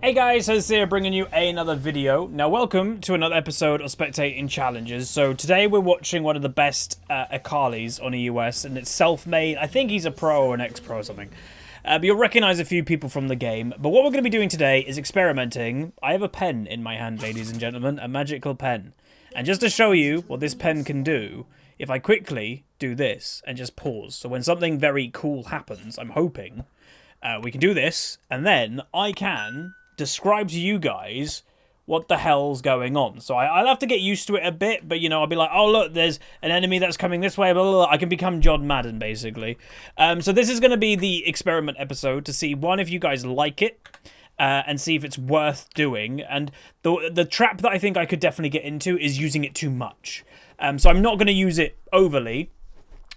Hey guys, Huzzy here bringing you another video. Now welcome to another episode of Spectating Challenges. So today we're watching one of the best Akalis on EUS, and it's self-made. I think he's a pro or an ex-pro or something. But you'll recognize a few people from the game. But what we're going to be doing today is experimenting. I have a pen in my hand, ladies and gentlemen, a magical pen. And just to show you what this pen can do, if I quickly do this and just pause. So when something very cool happens, I'm hoping, we can do this, and then I can describe to you guys what the hell's going on. So I'll have to get used to it a bit, but you know, I'll be like, oh look, there's an enemy that's coming this way, blah, blah, blah. I can become John Madden basically. So this is going to be the experiment episode to see, one, if you guys like it, and see if it's worth doing. And the trap that I think I could definitely get into is using it too much. So I'm not going to use it overly.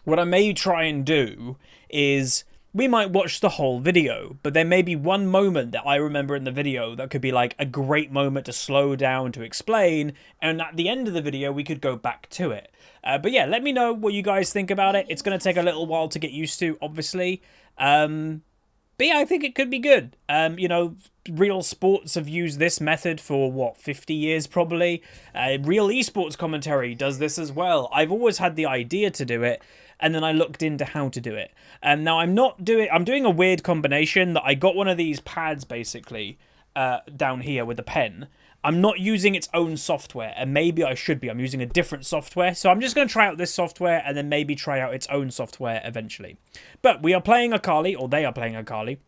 What I may try and do is, we might watch the whole video, but there may be one moment that I remember in the video that could be like a great moment to slow down, to explain, and at the end of the video we could go back to it. But yeah, let me know what you guys think about it. It's going to take a little while to get used to, obviously. But yeah, I think it could be good. You know, real sports have used this method for, what, 50 years probably? Real esports commentary does this as well. I've always had the idea to do it, and then I looked into how to do it. Now I'm doing a weird combination that I got one of these pads basically down here with a pen. I'm not using its own software, and maybe I should be. I'm using a different software. So I'm just going to try out this software and then maybe try out its own software eventually. But we are playing Akali, or they are playing Akali,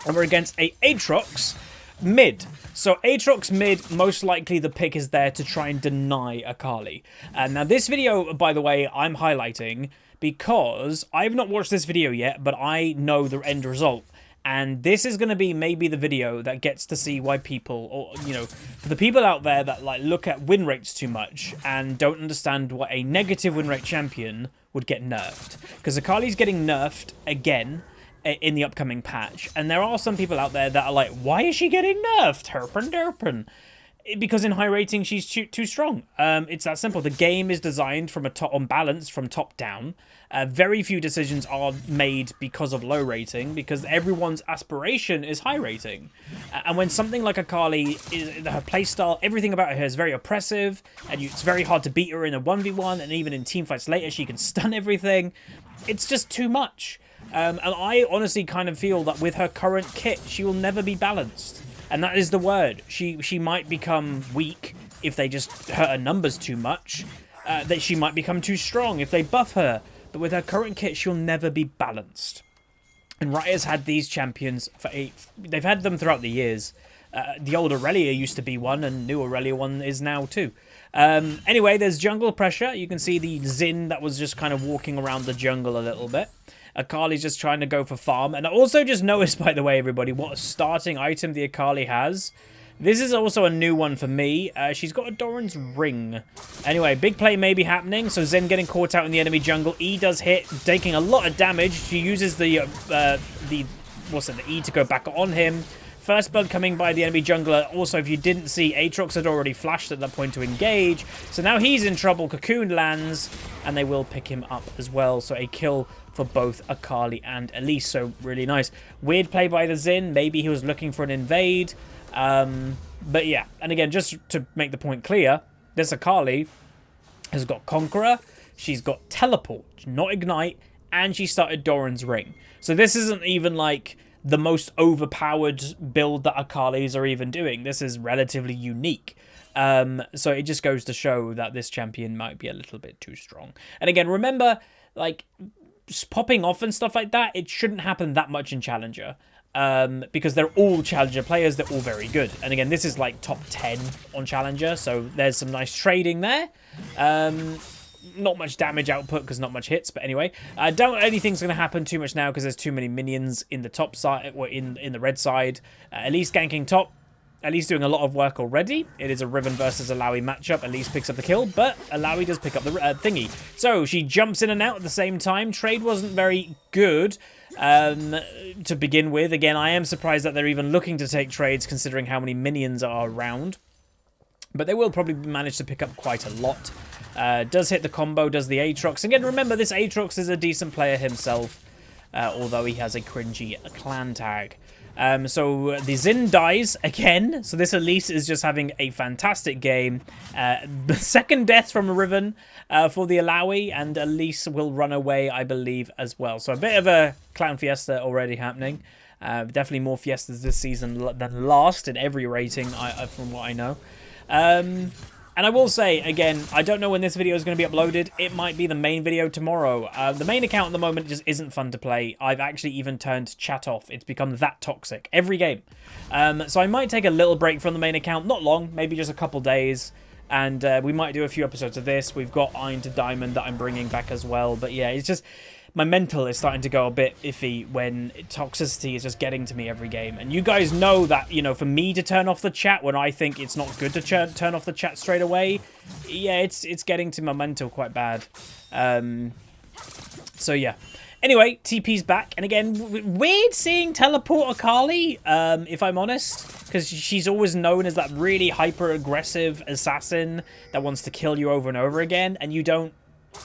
and we're against a Aatrox mid. So Aatrox mid, most likely the pick is there to try and deny Akali. Now this video, by the way, I'm highlighting because I've not watched this video yet, but I know the end result. And this is going to be maybe the video that gets to see why people, or, you know, for the people out there that like look at win rates too much and don't understand what a negative win rate champion would get nerfed. Because Akali's getting nerfed again in the upcoming patch. And there are some people out there that are like, why is she getting nerfed? Herpen derpen. Because in high rating, she's too strong. It's that simple. The game is designed from on balance, from top down. Very few decisions are made because of low rating, because everyone's aspiration is high rating. And when something like Akali, her playstyle, everything about her is very oppressive, and it's very hard to beat her in a 1v1, and even in teamfights later, she can stun everything. It's just too much. And I honestly kind of feel that with her current kit, she will never be balanced. And that is the word. She might become weak if they just hurt her numbers too much. That she might become too strong if they buff her. But with her current kit, she'll never be balanced. And Riot's had these champions for they've had them throughout the years. The old Aurelia used to be one, and new Aurelia one is now too. Anyway, there's jungle pressure. You can see the Xin that was just kind of walking around the jungle a little bit. Akali's just trying to go for farm. And I also just noticed, by the way, everybody, what a starting item the Akali has. This is also a new one for me. She's got a Doran's ring. Anyway, big play may be happening. So Zen getting caught out in the enemy jungle. E does hit, taking a lot of damage. She uses the E to go back on him. First blood coming by the enemy jungler. Also, if you didn't see, Aatrox had already flashed at that point to engage. So now he's in trouble. Cocoon lands, and they will pick him up as well. So a kill for both Akali and Elise. So really nice. Weird play by the Xin. Maybe he was looking for an invade. But yeah. And again, just to make the point clear, this Akali has got Conqueror. She's got Teleport, not Ignite. And she started Doran's Ring. So this isn't even like the most overpowered build that Akalis are even doing. This is relatively unique. So it just goes to show that this champion might be a little bit too strong. And again, remember, like, just popping off and stuff like that, it shouldn't happen that much in Challenger. Because they're all Challenger players, they're all very good. And again, this is like top 10 on Challenger, so there's some nice trading there. Not much damage output because not much hits, but anyway, I doubt anything's going to happen too much now because there's too many minions in the top side, or in the red side. Elise ganking top. Elise doing a lot of work already. It is a Riven versus Alawi matchup. Elise picks up the kill, but Alawi does pick up the thingy. So she jumps in and out at the same time. Trade wasn't very good to begin with. Again, I am surprised that they're even looking to take trades considering how many minions are around. But they will probably manage to pick up quite a lot. Does hit the combo, does the Aatrox. Again, remember, this Aatrox is a decent player himself, although he has a cringy clan tag. So the Xin dies again. So this Elise is just having a fantastic game. The second death from Riven for the Alawi, and Elise will run away, I believe, as well. So a bit of a clown fiesta already happening. Definitely more fiestas this season than last in every rating, from what I know. And I will say, again, I don't know when this video is going to be uploaded. It might be the main video tomorrow. The main account at the moment just isn't fun to play. I've actually even turned chat off. It's become that toxic every game. So I might take a little break from the main account. Not long, maybe just a couple days. And we might do a few episodes of this. We've got Iron to Diamond that I'm bringing back as well. But yeah, it's just... my mental is starting to go a bit iffy when toxicity is just getting to me every game. And you guys know that, you know, for me to turn off the chat when I think it's not good to turn off the chat straight away, yeah, it's getting to my mental quite bad. So yeah. Anyway, TP's back. And again, weird seeing teleport Akali, if I'm honest. Because she's always known as that really hyper-aggressive assassin that wants to kill you over and over again. And you don't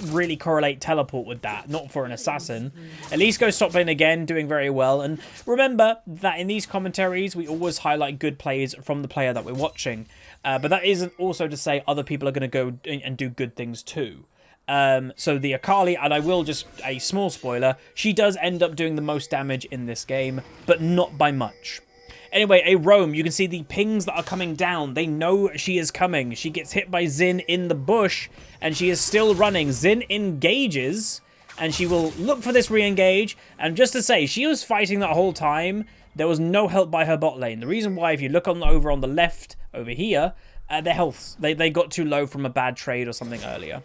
really correlate teleport with that, not for an assassin. At least go top lane again, doing very well. And remember that in these commentaries, we always highlight good plays from the player that we're watching. But that isn't also to say other people are going to go and do good things too. So the Akali, and I will just, a small spoiler, she does end up doing the most damage in this game, but not by much. Anyway, a roam, you can see the pings that are coming down. They know she is coming. She gets hit by Xin in the bush, and she is still running. Xin engages, and she will look for this re-engage. And just to say, she was fighting that whole time. There was no help by her bot lane. The reason why, if you look over on the left, over here, their health, they got too low from a bad trade or something earlier.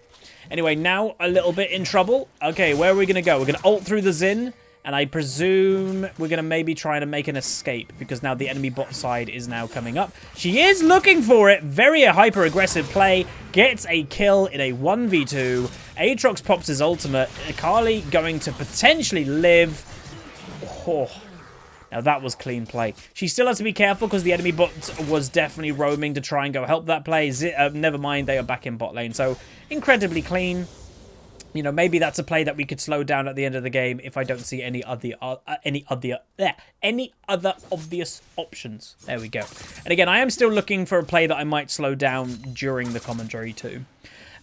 Anyway, now a little bit in trouble. Okay, where are we going to go? We're going to ult through the Xin. And I presume we're going to maybe try to make an escape because now the enemy bot side is now coming up. She is looking for it. Very hyper-aggressive play. Gets a kill in a 1v2. Aatrox pops his ultimate. Akali going to potentially live. Oh, now that was clean play. She still has to be careful because the enemy bot was definitely roaming to try and go help that play. Never mind, they are back in bot lane. So incredibly clean. You know, maybe that's a play that we could slow down at the end of the game if I don't see any other obvious options. There we go. And again, I am still looking for a play that I might slow down during the commentary too.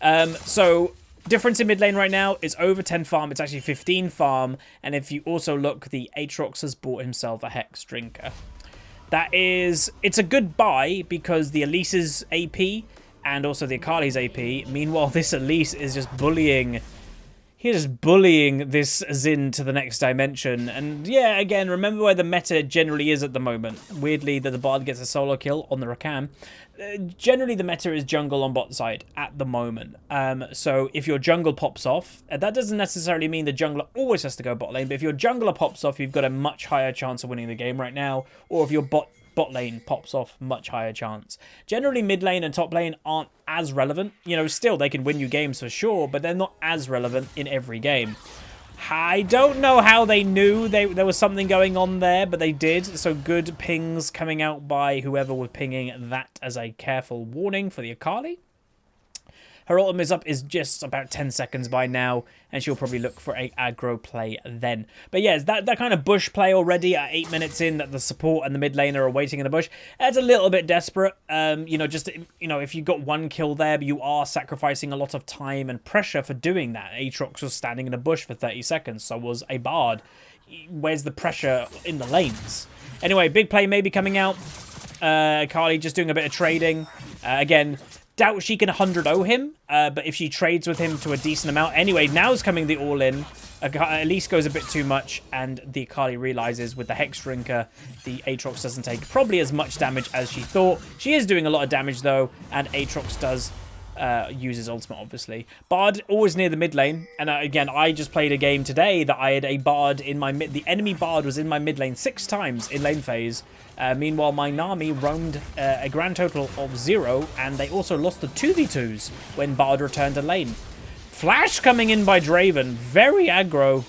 So difference in mid lane right now is over 10 farm. It's actually 15 farm. And if you also look, the Aatrox has bought himself a Hex Drinker. It's a good buy because the Elise's AP and also the Akali's AP. Meanwhile, this Elise is just bullying... He's just bullying this Xin to the next dimension. And yeah, again, remember where the meta generally is at the moment. Weirdly, that the Bard gets a solo kill on the Rakan. Generally, the meta is jungle on bot side at the moment. So if your jungle pops off, that doesn't necessarily mean the jungler always has to go bot lane. But if your jungler pops off, you've got a much higher chance of winning the game right now. Or if your bot lane pops off, much higher chance. Generally, mid lane and top lane aren't as relevant. You know, still, they can win you games for sure, but they're not as relevant in every game. I don't know how they knew there was something going on there, but they did. So good pings coming out by whoever was pinging that as a careful warning for the Akali. Her ultimate is up is just about 10 seconds by now, and she'll probably look for a aggro play then. But yeah, that kind of bush play already at 8 minutes in that the support and the mid laner are waiting in the bush. That's a little bit desperate. You know, just, you know, if you got one kill there, you are sacrificing a lot of time and pressure for doing that. Aatrox was standing in a bush for 30 seconds, so was a Bard. Where's the pressure in the lanes? Anyway, big play maybe coming out. Akali just doing a bit of trading. Again, doubt she can 100-0 him, but if she trades with him to a decent amount. Anyway, now's coming the all-in. Elise goes a bit too much, and the Akali realizes with the Hex Drinker, the Aatrox doesn't take probably as much damage as she thought. She is doing a lot of damage, though, and Aatrox does use his ultimate, obviously. Bard always near the mid lane, and again, I just played a game today that I had a Bard in my mid... The enemy Bard was in my mid lane 6 times in lane phase. Meanwhile, my Nami roamed a grand total of 0, and they also lost the 2v2s when Bard returned to lane. Flash coming in by Draven. Very aggro.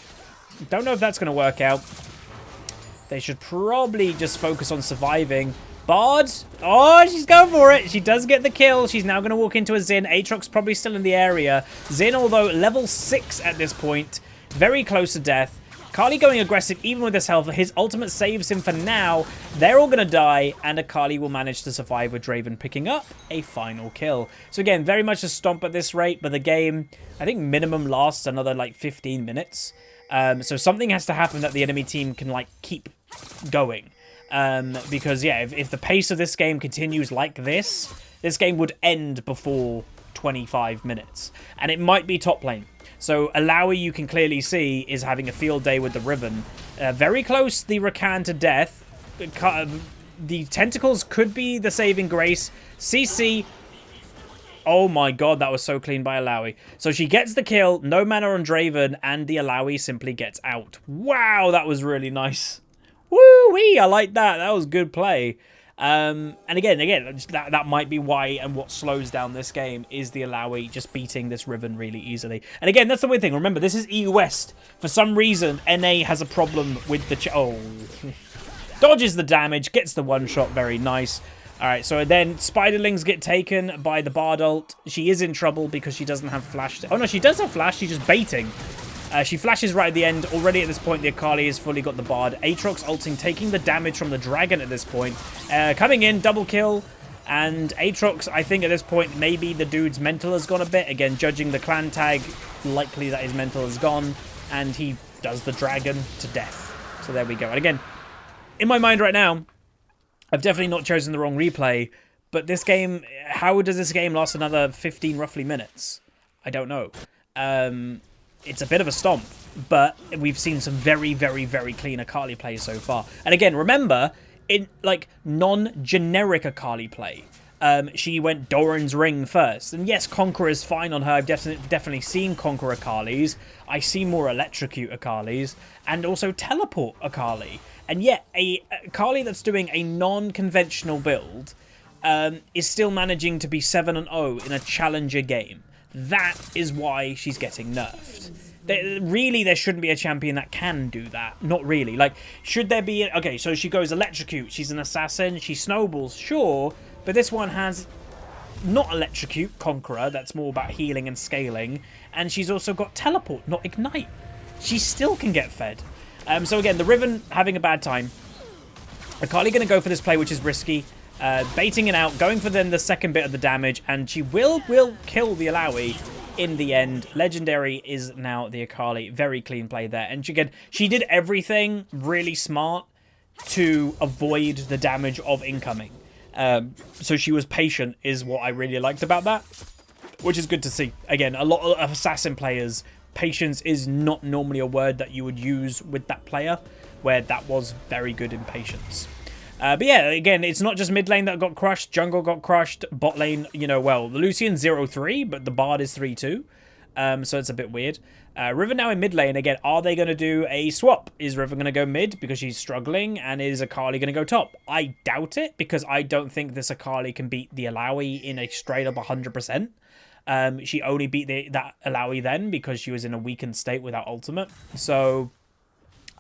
Don't know if that's going to work out. They should probably just focus on surviving. Bard. Oh, she's going for it. She does get the kill. She's now going to walk into a Xin. Aatrox probably still in the area. Xin, although level 6 at this point, very close to death. Akali going aggressive even with his health. His ultimate saves him for now. They're all going to die, and Akali will manage to survive with Draven picking up a final kill. So again, very much a stomp at this rate, but the game, I think minimum lasts another like 15 minutes. So something has to happen that the enemy team can like keep going. Because yeah, if the pace of this game continues like this game would end before 25 minutes. And it might be top lane. So Alawi, you can clearly see, is having a field day with the Riven. Very close, the Rakan to death. The tentacles could be the saving grace. CC. Oh my god, that was so clean by Alawi. So she gets the kill, no mana on Draven, and the Alawi simply gets out. Wow, that was really nice. Woo-wee, I like that. That was good play. And again, that might be why, and what slows down this game is the Alawi just beating this Riven really easily. And again, that's the weird thing. Remember, this is EU West. For some reason, NA has a problem with the... Oh. Dodges the damage, gets the one-shot. Very nice. All right, so then Spiderlings get taken by the Bard ult. She is in trouble because she doesn't have flash. Oh, no, she does have flash. She's just baiting. She flashes right at the end. Already at this point, the Akali has fully got the Bard. Aatrox ulting, taking the damage from the Dragon at this point. Coming in, double kill. And Aatrox, I think at this point, maybe the dude's mental has gone a bit. Again, judging the clan tag, likely that his mental has gone. And he does the Dragon to death. So there we go. And again, in my mind right now, I've definitely not chosen the wrong replay. But this game, how does this game last another 15 roughly minutes? I don't know. It's a bit of a stomp, but we've seen some very, very, very clean Akali play so far. And again, remember, in like non-generic Akali play, she went Doran's Ring first. And yes, Conqueror is fine on her. I've definitely seen Conqueror Akalis. I see more Electrocute Akalis, and also Teleport Akali. And yet, a Akali that's doing a non-conventional build is still managing to be 7-0 in a challenger game. That is why she's getting nerfed. Really, there shouldn't be a champion that can do that. Not really. Like, should there be... Okay, so she goes Electrocute. She's an assassin. She snowballs, sure. But this one has not Electrocute, Conqueror. That's more about healing and scaling. And she's also got Teleport, not Ignite. She still can get fed. So again, the Riven having a bad time. Akali going to go for this play, which is risky. Baiting it out, going for then the second bit of the damage, and she will kill the Alawi in the end. Legendary is now the Akali. Very clean play there. And again, she did everything really smart to avoid the damage of incoming. So she was patient is what I really liked about that, which is good to see. Again, a lot of assassin players, patience is not normally a word that you would use with that player, where that was very good in patience. But yeah, again, it's not just mid lane that got crushed. Jungle got crushed. Bot lane, you know, well, the Lucian's 0-3, but the Bard is 3-2. So it's a bit weird. Riven now in mid lane. Again, are they going to do a swap? Is Riven going to go mid because she's struggling? And is Akali going to go top? I doubt it, because I don't think this Akali can beat the Alawi in a straight up 100%. She only beat that Alawi then because she was in a weakened state without ultimate. So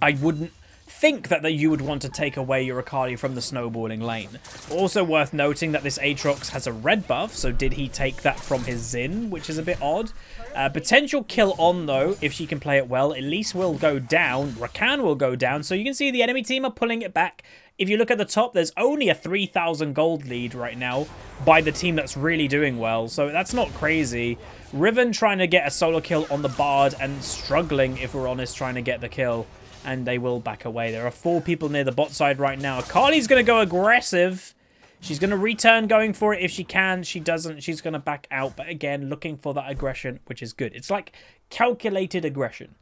I wouldn't think that you would want to take away your Akali from the snowballing lane. Also worth noting that this Aatrox has a red buff, so did he take that from his Xin, which is a bit odd. Potential kill on, though, if she can play it well. Elise will go down. Rakan will go down. So you can see the enemy team are pulling it back. If you look at the top, there's only a 3,000 gold lead right now by the team that's really doing well. So that's not crazy. Riven trying to get a solo kill on the Bard and struggling, if we're honest, trying to get the kill. And they will back away. There are 4 people near the bot side right now. Akali's going to go aggressive. She's going to return going for it if she can. She doesn't. She's going to back out. But again, looking for that aggression, which is good. It's like calculated aggression.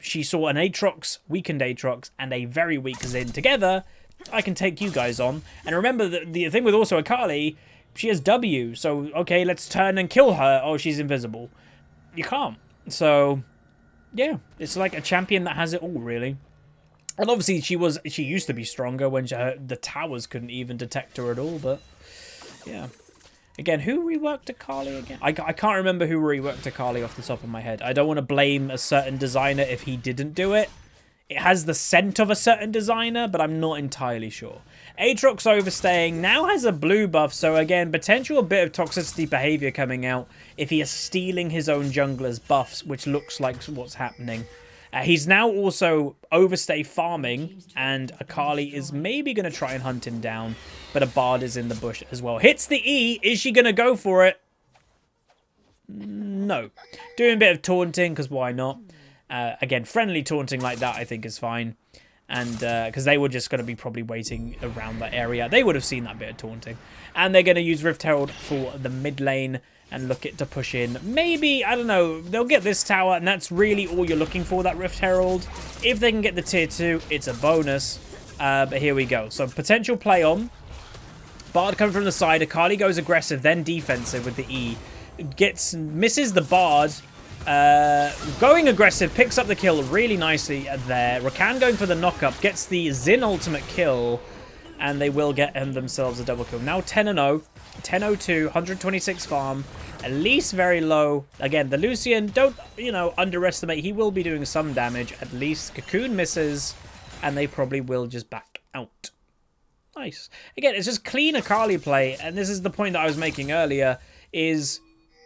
She saw an Aatrox, weakened Aatrox, and a very weak Xin together. I can take you guys on. And remember, the thing with also Akali, she has W. So, okay, let's turn and kill her. Oh, she's invisible. You can't. So... yeah, it's like a champion that has it all, really. And obviously, she used to be stronger when the towers couldn't even detect her at all, but yeah. Again, who reworked Akali again? I can't remember who reworked Akali off the top of my head. I don't want to blame a certain designer if he didn't do it. It has the scent of a certain designer, but I'm not entirely sure. Aatrox overstaying now has a blue buff, so again, potential bit of toxicity behavior coming out if he is stealing his own jungler's buffs, which looks like what's happening. He's now also overstay farming, and Akali is maybe going to try and hunt him down, but a Bard is in the bush as well. Hits the E. Is she going to go for it? No. Doing a bit of taunting, because why not? Again, friendly taunting like that I think is fine. And because they were just going to be probably waiting around that area. They would have seen that bit of taunting. And they're going to use Rift Herald for the mid lane and look it to push in. Maybe, I don't know, they'll get this tower, and that's really all you're looking for, that Rift Herald. If they can get the tier 2, it's a bonus. But here we go. So potential play on. Bard coming from the side. Akali goes aggressive, then defensive with the E. Misses the Bard. Going aggressive, picks up the kill really nicely there. Rakan going for the knock-up, gets the Xin ultimate kill, and they will get themselves a double kill. Now 10-0, 10-02, 126 farm, at least very low. Again, the Lucian, don't, underestimate. He will be doing some damage, at least. Cocoon misses, and they probably will just back out. Nice. Again, it's just clean Akali play, and this is the point that I was making earlier, is...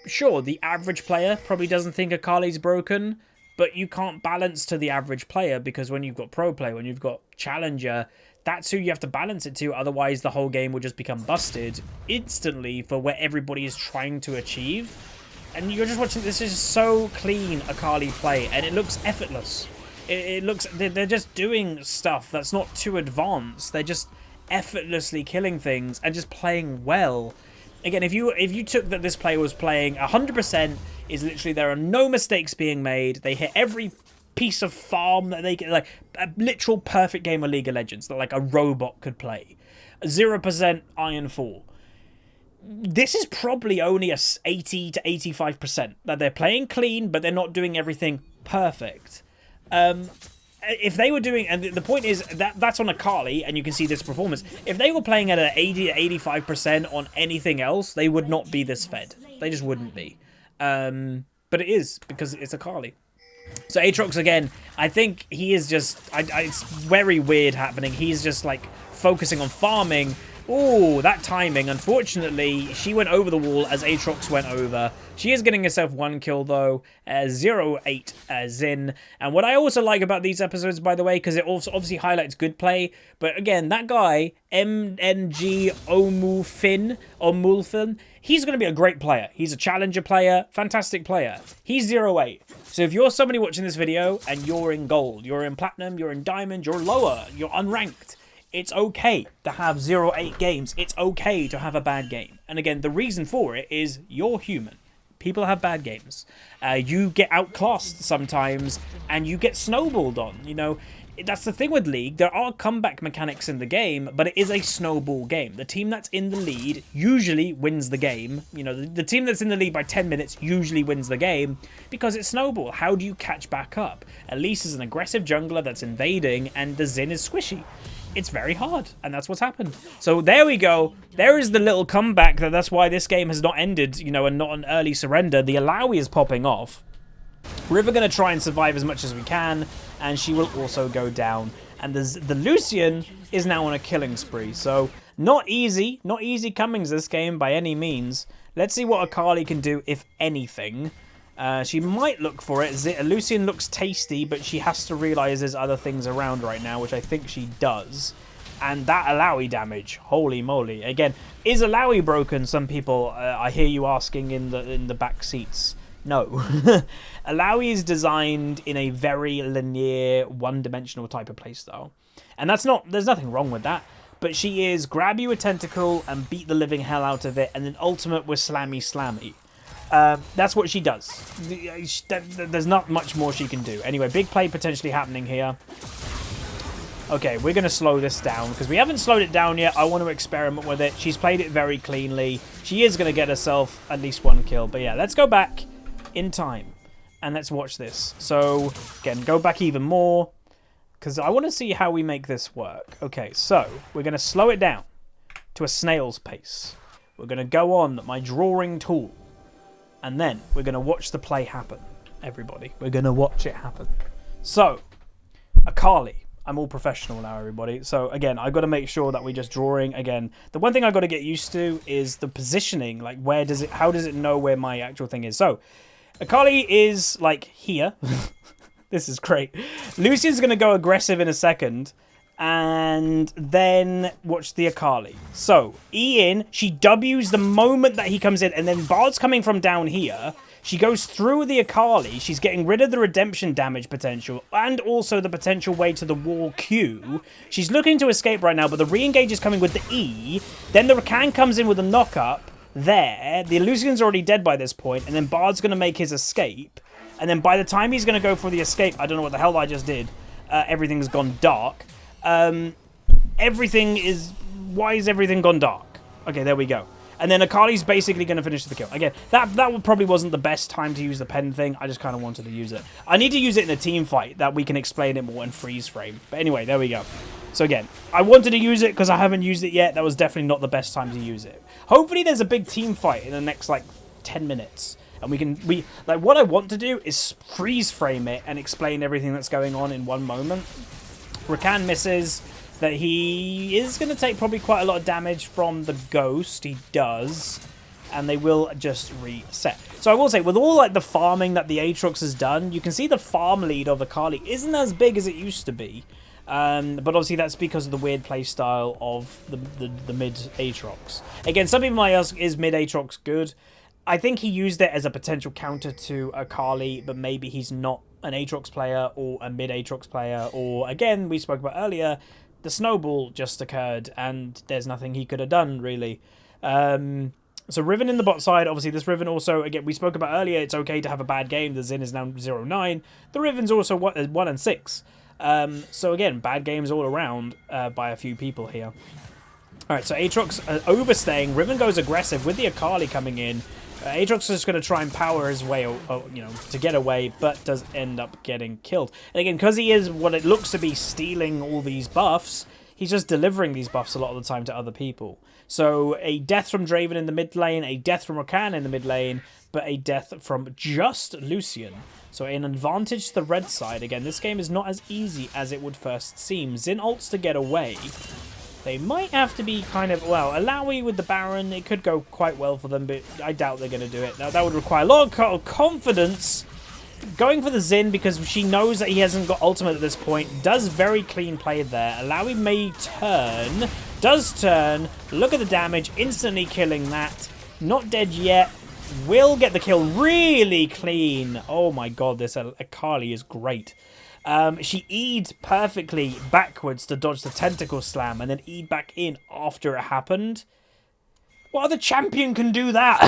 Sure, the average player probably doesn't think Akali's broken, but you can't balance to the average player because when you've got pro play, when you've got challenger, that's who you have to balance it to. Otherwise, the whole game will just become busted instantly for where everybody is trying to achieve. And you're just watching, this is so clean Akali play, and it looks effortless. It looks, they're just doing stuff that's not too advanced. They're just effortlessly killing things and just playing well. Again, if you took that this player was playing 100%, is literally there are no mistakes being made. They hit every piece of farm that they get, like a literal perfect game of League of Legends that like a robot could play. 0% Iron Fall. This is probably only a 80 to 85% that they're playing clean, but they're not doing everything perfect. If they were doing, and the point is that's on Akali, and you can see this performance. If they were playing at an 80 to 85% on anything else, they would not be this fed. They just wouldn't be. But it is, because it's Akali. So Aatrox, again, I think he is just, it's very weird happening. He's just like focusing on farming. Oh, that timing. Unfortunately, she went over the wall as Aatrox went over. She is getting herself one kill, though. 0-8 Xin. And what I also like about these episodes, by the way, because it also obviously highlights good play. But again, that guy, MNG Omulfin, he's going to be a great player. He's a challenger player, fantastic player. He's 0-8. So if you're somebody watching this video and you're in gold, you're in platinum, you're in diamond, you're lower, you're unranked, it's okay to have 0-8 games. It's okay to have a bad game. And again, the reason for it is you're human. People have bad games. You get outclassed sometimes, and you get snowballed on. That's the thing with League. There are comeback mechanics in the game, but it is a snowball game. The team that's in the lead usually wins the game. The team that's in the lead by 10 minutes usually wins the game because it's snowball. How do you catch back up? Elise is an aggressive jungler that's invading, and the Xin is squishy. It's very hard, and that's what's happened. So there we go. There is the little comeback. That's why this game has not ended, and not an early surrender. The Alawi is popping off. We're going to try and survive as much as we can, and she will also go down. And the Lucian is now on a killing spree. So not easy comings this game by any means. Let's see what Akali can do, if anything. She might look for it. Lucian looks tasty, but she has to realize there's other things around right now, which I think she does. And that Alawi damage, holy moly! Again, is Alawi broken? Some people I hear you asking in the back seats. No, Alawi is designed in a very linear, one-dimensional type of playstyle, and there's nothing wrong with that. But she is grab you a tentacle and beat the living hell out of it, and then ultimate with slammy. That's what she does. There's not much more she can do. Anyway, big play potentially happening here. Okay, we're going to slow this down because we haven't slowed it down yet. I want to experiment with it. She's played it very cleanly. She is going to get herself at least one kill. But yeah, let's go back in time and let's watch this. So, again, go back even more because I want to see how we make this work. Okay, so we're going to slow it down to a snail's pace. We're going to go on my drawing tool. And then we're going to watch the play happen, everybody. We're going to watch it happen. So, Akali. I'm all professional now, everybody. So, again, I've got to make sure that we're just drawing. Again, the one thing I've got to get used to is the positioning. Like, how does it know where my actual thing is? So, Akali is, like, here. This is great. Lucian's going to go aggressive in a second. And then watch the Akali. So, E in. She W's the moment that he comes in. And then Bard's coming from down here. She goes through the Akali. She's getting rid of the redemption damage potential. And also the potential way to the wall Q. She's looking to escape right now. But the re-engage is coming with the E. Then the Rakan comes in with a knock-up. There. The Lucian's already dead by this point. And then Bard's going to make his escape. And then by the time he's going to go for the escape, I don't know what the hell I just did. Everything's gone dark. Everything is... Why is everything gone dark? Okay, there we go. And then Akali's basically going to finish the kill. Again, that probably wasn't the best time to use the pen thing. I just kind of wanted to use it. I need to use it in a team fight that we can explain it more and freeze frame. But anyway, there we go. So again, I wanted to use it because I haven't used it yet. That was definitely not the best time to use it. Hopefully there's a big team fight in the next, like, 10 minutes. And like, what I want to do is freeze frame it and explain everything that's going on in one moment. Rakan misses that he is going to take probably quite a lot of damage from the ghost. He does. And they will just reset. So I will say, with all like the farming that the Aatrox has done, you can see the farm lead of Akali isn't as big as it used to be. But obviously that's because of the weird playstyle of the mid Aatrox. Again, some people might ask, is mid Aatrox good? I think he used it as a potential counter to Akali, but maybe he's not an Aatrox player or a mid Aatrox player, or again, we spoke about earlier, the snowball just occurred and there's nothing he could have done really. So Riven in the bot side, obviously this Riven also, again, we spoke about earlier, it's okay to have a bad game. The Xin is now 0-9. The Riven's also 1-6. So again, bad games all around by a few people here. Alright, so Aatrox overstaying. Riven goes aggressive with the Akali coming in. Aatrox is just going to try and power his way, to get away, but does end up getting killed. And again, because he is what it looks to be stealing all these buffs, he's just delivering these buffs a lot of the time to other people. So a death from Draven in the mid lane, a death from Rakan in the mid lane, but a death from just Lucian. So an advantage to the red side. Again, this game is not as easy as it would first seem. Xin ults to get away. They might have to be kind of, well, Alawi with the Baron, it could go quite well for them, but I doubt they're going to do it. Now, that would require a lot of confidence. Going for the Xin because she knows that he hasn't got ultimate at this point. Does very clean play there. Alawi may turn. Does turn. Look at the damage. Instantly killing that. Not dead yet. Will get the kill. Really clean. Oh my god, this Akali is great. She E'd perfectly backwards to dodge the tentacle slam and then E'd back in after it happened. What other champion can do that?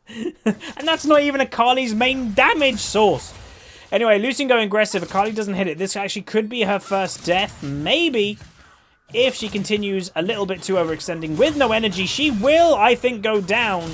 And that's not even Akali's main damage source. Anyway, Lucian going aggressive. Akali doesn't hit it. This actually could be her first death. Maybe. If she continues a little bit too overextending with no energy, she will, I think, go down.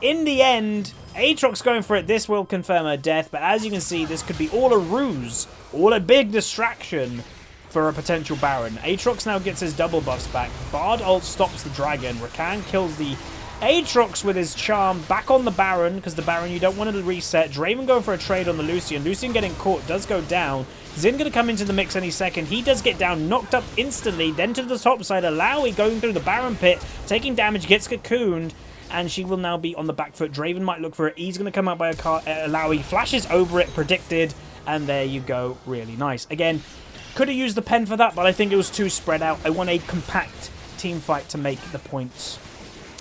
In the end, Aatrox going for it. This will confirm her death. But as you can see, this could be all a ruse. All a big distraction for a potential Baron. Aatrox now gets his double buffs back. Bard ult stops the dragon. Rakan kills the Aatrox with his charm back on the Baron, because the Baron you don't want to reset. Draven going for a trade on the Lucian. Lucian getting caught, does go down. Xin going to come into the mix any second. He does get down, knocked up instantly. Then to the top side, Alawi going through the Baron pit, taking damage, gets cocooned, and she will now be on the back foot. Draven might look for it. He's going to come out by Alawi, flashes over it, predicted, and there you go. Really nice. Again, could have used the pen for that, but I think it was too spread out. I want a compact team fight to make the points.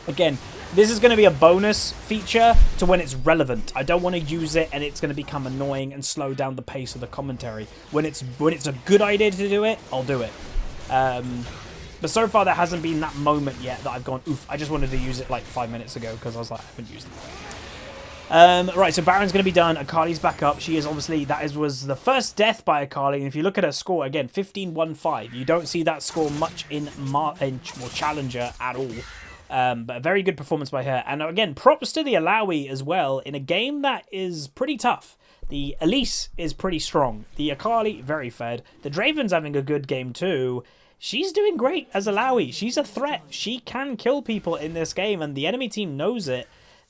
Again, this is going to be a bonus feature to when it's relevant. I don't want to use it and it's going to become annoying and slow down the pace of the commentary. When it's a good idea to do it, I'll do it. But so far, there hasn't been that moment yet that I've gone, oof, I just wanted to use it like 5 minutes ago because I was like, I haven't used it. Right, so Baron's going to be done. Akali's back up. She is obviously, was the first death by Akali. And if you look at her score, again, 15-1-5. You don't see that score much in Challenger at all. But a very good performance by her. And again, props to the Alawi as well in a game that is pretty tough. The Elise is pretty strong. The Akali, very fed. The Draven's having a good game too. She's doing great as Alawi. She's a threat. She can kill people in this game, and the enemy team knows it.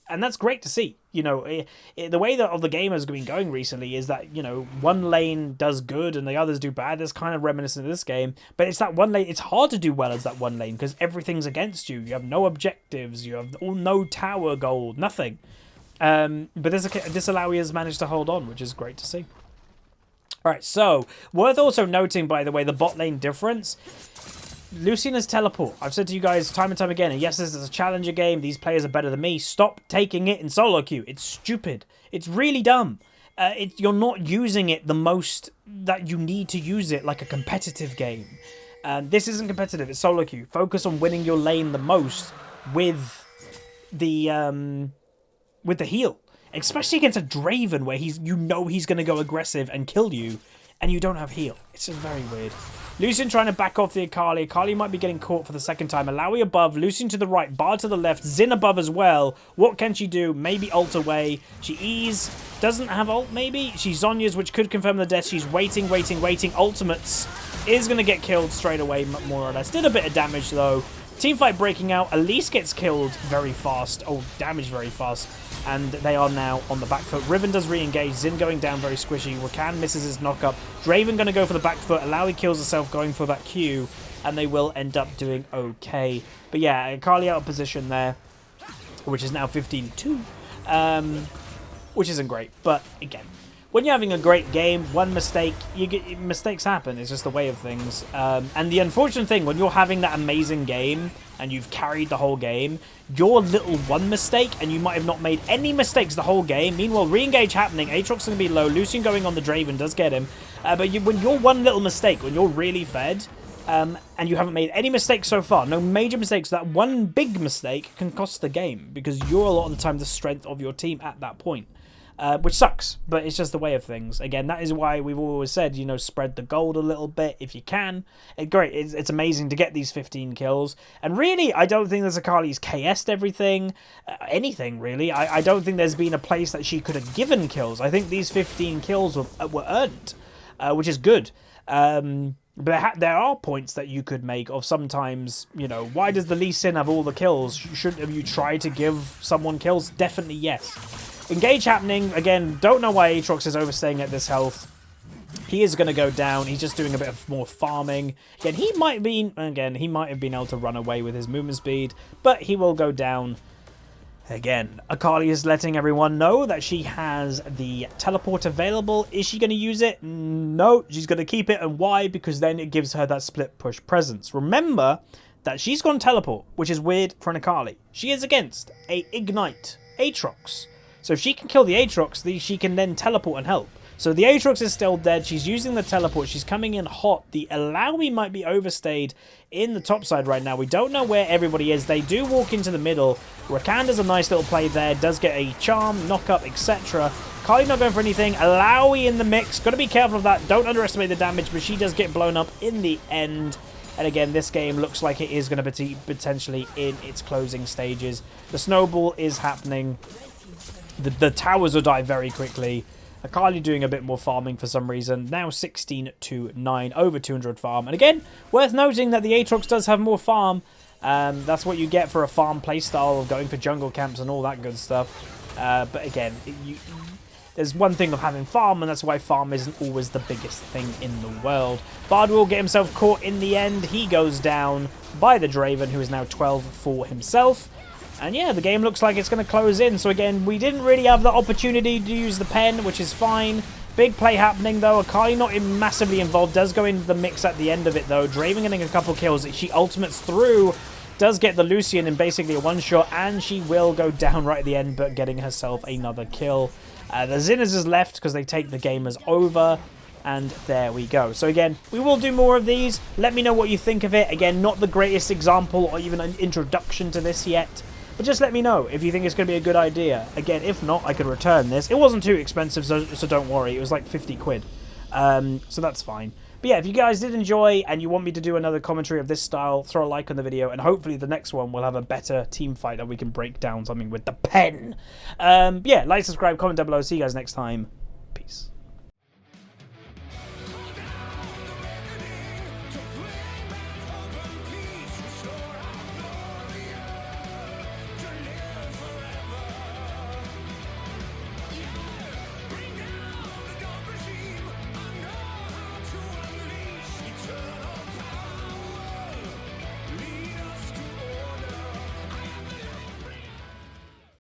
And that's great to see. You know, the way that the game has been going recently is that, you know, one lane does good and the others do bad. That's kind of reminiscent of this game. But it's that one lane. It's hard to do well as that one lane because everything's against you. You have no objectives. You have no tower gold. Nothing. But this Alawi has managed to hold on, which is great to see. All right, so worth also noting, by the way, the bot lane difference. Lucina's teleport. I've said to you guys time and time again, and yes, this is a challenger game. These players are better than me. Stop taking it in solo queue. It's stupid. It's really dumb. You're not using it the most that you need to use it like a competitive game. This isn't competitive. It's solo queue. Focus on winning your lane the most with the heal. Especially against a Draven where he's going to go aggressive and kill you, and you don't have heal. It's just very weird. Lucian trying to back off the Akali. Akali might be getting caught for the second time. Alawi above, Lucian to the right, Bard to the left, Xin above as well. What can she do? Maybe ult away. She E's, doesn't have ult maybe. She's Zonya's, which could confirm the death. She's waiting. Ultimates is going to get killed straight away, more or less. Did a bit of damage though. Teamfight breaking out. Elise gets killed very fast. Oh, damaged very fast. And they are now on the back foot. Riven does re-engage. Xin going down very squishy. Rakan misses his knock-up. Draven going to go for the back foot. Alawi kills herself going for that Q. And they will end up doing okay. But yeah, Akali out of position there. Which is now 15-2. Which isn't great. But again, when you're having a great game, one mistake, mistakes happen. It's just the way of things. And the unfortunate thing, when you're having that amazing game and you've carried the whole game, your little one mistake, and you might have not made any mistakes the whole game. Meanwhile, re-engage happening. Aatrox going to be low. Lucian going on the Draven does get him. But when you're one little mistake, when you're really fed, and you haven't made any mistakes so far, no major mistakes, that one big mistake can cost the game because you're a lot of the time the strength of your team at that point. Which sucks, but it's just the way of things. Again, that is why we've always said, spread the gold a little bit if you can. Great, it's amazing to get these 15 kills. And really, I don't think that Akali's KS'd everything, anything really. I don't think there's been a place that she could have given kills. I think these 15 kills were earned, which is good. But there are points that you could make of sometimes, why does the Lee Sin have all the kills? Shouldn't have you tried to give someone kills? Definitely yes. Engage happening. Again, don't know why Aatrox is overstaying at this health. He is going to go down. He's just doing a bit of more farming. Again, he might have been able to run away with his movement speed, but he will go down. Again, Akali is letting everyone know that she has the teleport available. Is she going to use it? No, she's going to keep it. And why? Because then it gives her that split push presence. Remember that she's gone teleport, which is weird for an Akali. She is against a Ignite Aatrox. So if she can kill the Aatrox, she can then teleport and help. So the Aatrox is still dead. She's using the teleport. She's coming in hot. The Alawi might be overstayed in the top side right now. We don't know where everybody is. They do walk into the middle. Rakan does a nice little play there. Does get a charm, knock up, etc. Kali not going for anything. Alawi in the mix. Got to be careful of that. Don't underestimate the damage, but she does get blown up in the end. And again, this game looks like it is going to be potentially in its closing stages. The snowball is happening. The towers will die very quickly. Akali doing a bit more farming for some reason. Now 16-9, over 200 farm. And again, worth noting that the Aatrox does have more farm. That's what you get for a farm playstyle of going for jungle camps and all that good stuff. But again, there's one thing of having farm, and that's why farm isn't always the biggest thing in the world. Bard will get himself caught in the end. He goes down by the Draven, who is now 12 for himself. And yeah, the game looks like it's going to close in. So again, we didn't really have the opportunity to use the pen, which is fine. Big play happening though. Akali not massively involved. Does go into the mix at the end of it though. Draven getting a couple kills. She ultimates through. Does get the Lucian in basically a one-shot. And she will go down right at the end, but getting herself another kill. The Zinnas is left because they take the game as over. And there we go. So again, we will do more of these. Let me know what you think of it. Again, not the greatest example or even an introduction to this yet. But just let me know if you think it's going to be a good idea. Again, if not, I could return this. It wasn't too expensive, so don't worry. It was like 50 quid. So that's fine. But yeah, if you guys did enjoy and you want me to do another commentary of this style, throw a like on the video. And hopefully the next one will have a better team fight that we can break down something with the pen. Yeah, like, subscribe, comment down below. See you guys next time. Peace.